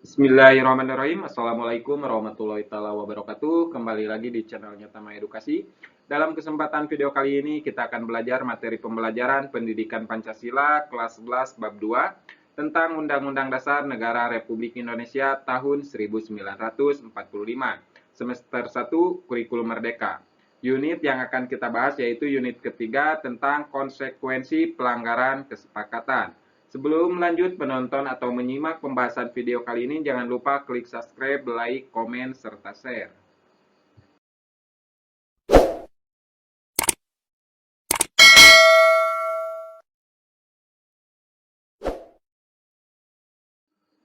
Bismillahirrahmanirrahim. Assalamualaikum warahmatullahi wabarakatuh. Kembali lagi di channelnya Tama Edukasi. Dalam kesempatan video kali ini kita akan belajar materi pembelajaran Pendidikan Pancasila kelas 11 bab 2 tentang Undang-Undang Dasar Negara Republik Indonesia tahun 1945. Semester 1 Kurikulum Merdeka. Unit yang akan kita bahas yaitu unit ketiga tentang konsekuensi pelanggaran kesepakatan. Sebelum lanjut menonton atau menyimak pembahasan video kali ini, jangan lupa klik subscribe, like, komen, serta share.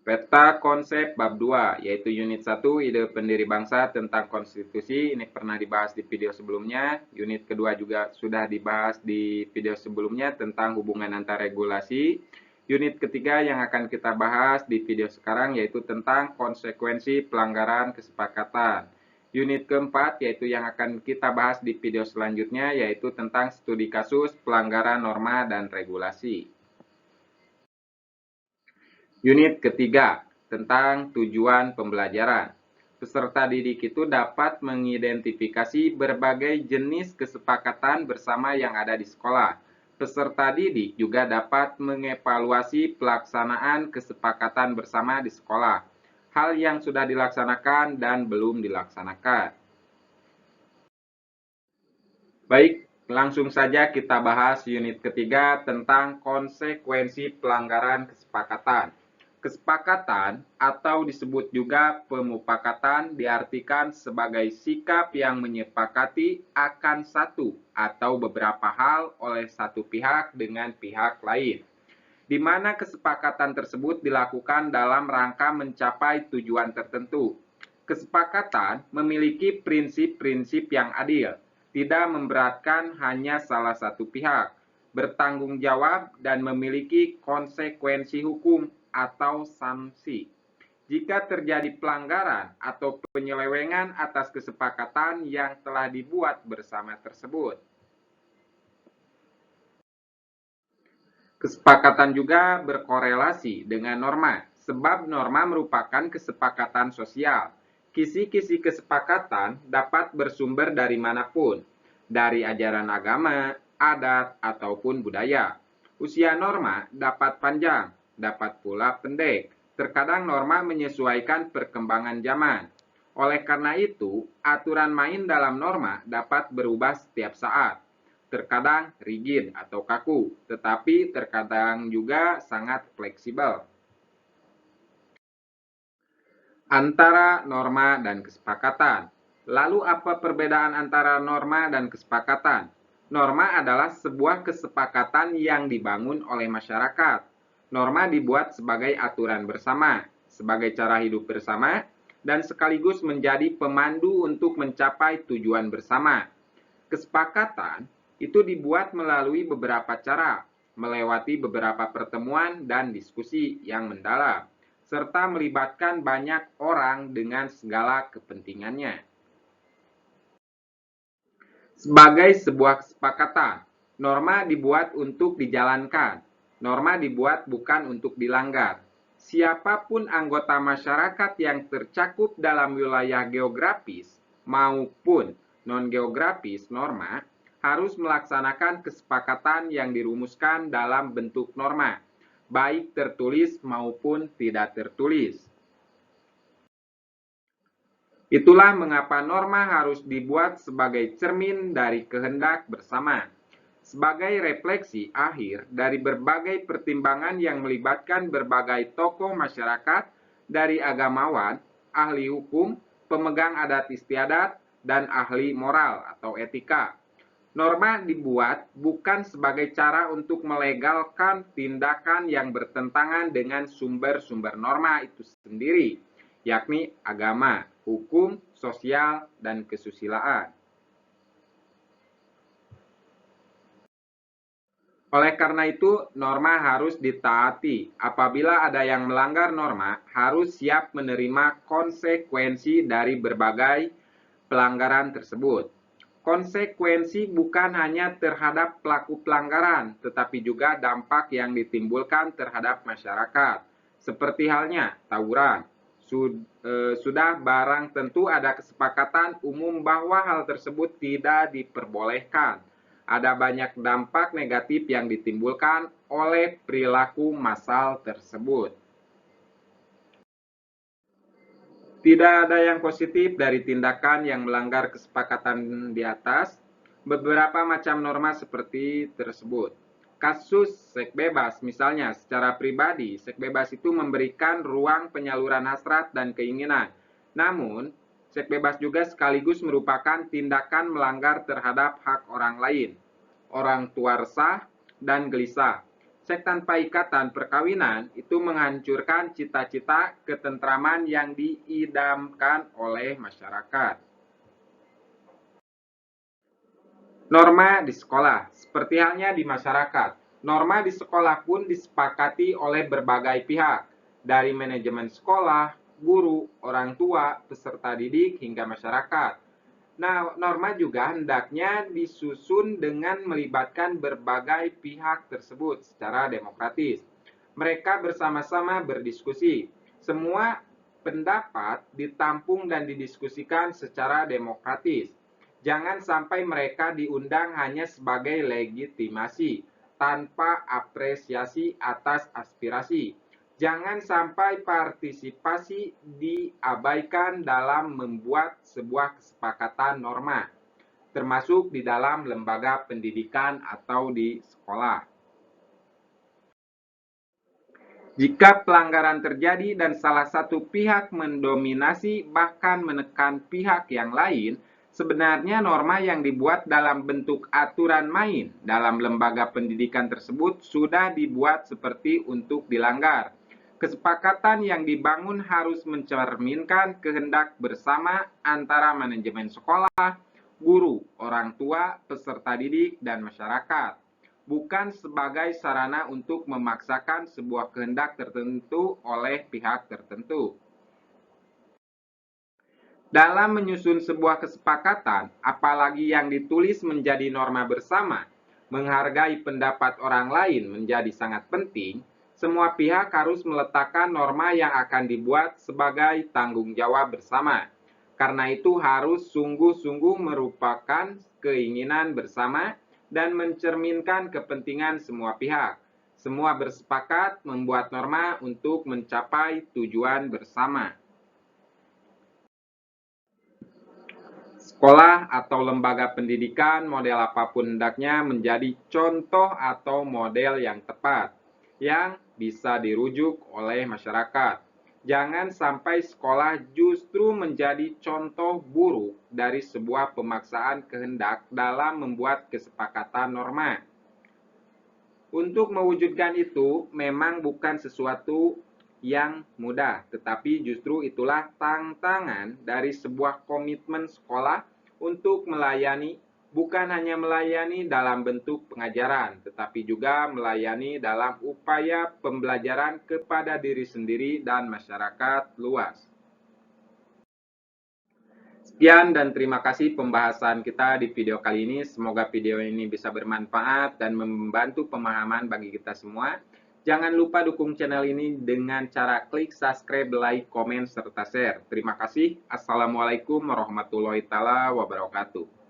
Peta konsep bab 2, yaitu unit 1, ide pendiri bangsa tentang konstitusi. Ini pernah dibahas di video sebelumnya. Unit kedua juga sudah dibahas di video sebelumnya tentang hubungan antar regulasi. Unit ketiga yang akan kita bahas di video sekarang yaitu tentang konsekuensi pelanggaran kesepakatan. Unit keempat yaitu yang akan kita bahas di video selanjutnya yaitu tentang studi kasus pelanggaran norma dan regulasi. Unit ketiga, tentang tujuan pembelajaran. Peserta didik itu dapat mengidentifikasi berbagai jenis kesepakatan bersama yang ada di sekolah. Peserta didik juga dapat mengevaluasi pelaksanaan kesepakatan bersama di sekolah. Hal yang sudah dilaksanakan dan belum dilaksanakan. Baik, langsung saja kita bahas unit ketiga tentang konsekuensi pelanggaran kesepakatan. Kesepakatan atau disebut juga pemufakatan diartikan sebagai sikap yang menyepakati akan satu atau beberapa hal oleh satu pihak dengan pihak lain, di mana kesepakatan tersebut dilakukan dalam rangka mencapai tujuan tertentu. Kesepakatan memiliki prinsip-prinsip yang adil, tidak memberatkan hanya salah satu pihak, bertanggung jawab, dan memiliki konsekuensi hukum atau sanksi. Jika terjadi pelanggaran atau penyelewengan atas kesepakatan yang telah dibuat bersama tersebut. Kesepakatan juga berkorelasi dengan norma, sebab norma merupakan kesepakatan sosial. Kisi-kisi kesepakatan dapat bersumber dari manapun, dari ajaran agama, adat, ataupun budaya. Usia norma dapat panjang, dapat pula pendek. Terkadang norma menyesuaikan perkembangan zaman. Oleh karena itu, aturan main dalam norma dapat berubah setiap saat. Terkadang rigid atau kaku, tetapi terkadang juga sangat fleksibel. Antara norma dan kesepakatan. Lalu apa perbedaan antara norma dan kesepakatan? Norma adalah sebuah kesepakatan yang dibangun oleh masyarakat. Norma dibuat sebagai aturan bersama, sebagai cara hidup bersama, dan sekaligus menjadi pemandu untuk mencapai tujuan bersama. Kesepakatan itu dibuat melalui beberapa cara, melewati beberapa pertemuan dan diskusi yang mendalam, serta melibatkan banyak orang dengan segala kepentingannya. Sebagai sebuah kesepakatan, norma dibuat untuk dijalankan. Norma dibuat bukan untuk dilanggar. Siapapun anggota masyarakat yang tercakup dalam wilayah geografis maupun non-geografis norma harus melaksanakan kesepakatan yang dirumuskan dalam bentuk norma, baik tertulis maupun tidak tertulis. Itulah mengapa norma harus dibuat sebagai cermin dari kehendak bersama, sebagai refleksi akhir dari berbagai pertimbangan yang melibatkan berbagai tokoh masyarakat, dari agamawan, ahli hukum, pemegang adat istiadat, dan ahli moral atau etika. Norma dibuat bukan sebagai cara untuk melegalkan tindakan yang bertentangan dengan sumber-sumber norma itu sendiri, yakni agama, hukum, sosial, dan kesusilaan. Oleh karena itu, norma harus ditaati. Apabila ada yang melanggar norma, harus siap menerima konsekuensi dari berbagai pelanggaran tersebut. Konsekuensi bukan hanya terhadap pelaku pelanggaran, tetapi juga dampak yang ditimbulkan terhadap masyarakat. Seperti halnya tawuran, Sudah barang tentu ada kesepakatan umum bahwa hal tersebut tidak diperbolehkan. Ada banyak dampak negatif yang ditimbulkan oleh perilaku massal tersebut. Tidak ada yang positif dari tindakan yang melanggar kesepakatan di atas. Beberapa macam norma seperti tersebut. Kasus seks bebas, misalnya secara pribadi, seks bebas itu memberikan ruang penyaluran hasrat dan keinginan. Namun, seks bebas juga sekaligus merupakan tindakan melanggar terhadap hak orang lain. Orang tua resah dan gelisah. Seks tanpa ikatan perkawinan itu menghancurkan cita-cita ketentraman yang diidamkan oleh masyarakat. Norma di sekolah, seperti halnya di masyarakat, norma di sekolah pun disepakati oleh berbagai pihak, dari manajemen sekolah, guru, orang tua, peserta didik, hingga masyarakat. Nah, norma juga hendaknya disusun dengan melibatkan berbagai pihak tersebut secara demokratis. Mereka bersama-sama berdiskusi. Semua pendapat ditampung dan didiskusikan secara demokratis. Jangan sampai mereka diundang hanya sebagai legitimasi, tanpa apresiasi atas aspirasi. Jangan sampai partisipasi diabaikan dalam membuat sebuah kesepakatan norma, termasuk di dalam lembaga pendidikan atau di sekolah. Jika pelanggaran terjadi dan salah satu pihak mendominasi bahkan menekan pihak yang lain, sebenarnya norma yang dibuat dalam bentuk aturan main dalam lembaga pendidikan tersebut sudah dibuat seperti untuk dilanggar. Kesepakatan yang dibangun harus mencerminkan kehendak bersama antara manajemen sekolah, guru, orang tua, peserta didik, dan masyarakat, bukan sebagai sarana untuk memaksakan sebuah kehendak tertentu oleh pihak tertentu. Dalam menyusun sebuah kesepakatan, apalagi yang ditulis menjadi norma bersama, menghargai pendapat orang lain menjadi sangat penting. Semua pihak harus meletakkan norma yang akan dibuat sebagai tanggung jawab bersama. Karena itu harus sungguh-sungguh merupakan keinginan bersama dan mencerminkan kepentingan semua pihak. Semua bersepakat membuat norma untuk mencapai tujuan bersama. Sekolah atau lembaga pendidikan model apapun hendaknya menjadi contoh atau model yang tepat, yang bisa dirujuk oleh masyarakat. Jangan sampai sekolah justru menjadi contoh buruk dari sebuah pemaksaan kehendak dalam membuat kesepakatan norma. Untuk mewujudkan itu memang bukan sesuatu yang mudah, tetapi justru itulah tantangan dari sebuah komitmen sekolah untuk melayani, bukan hanya melayani dalam bentuk pengajaran, tetapi juga melayani dalam upaya pembelajaran kepada diri sendiri dan masyarakat luas. Sekian dan terima kasih pembahasan kita di video kali ini. Semoga video ini bisa bermanfaat dan membantu pemahaman bagi kita semua. Jangan lupa dukung channel ini dengan cara klik subscribe, like, komen, serta share. Terima kasih. Assalamualaikum warahmatullahi wabarakatuh.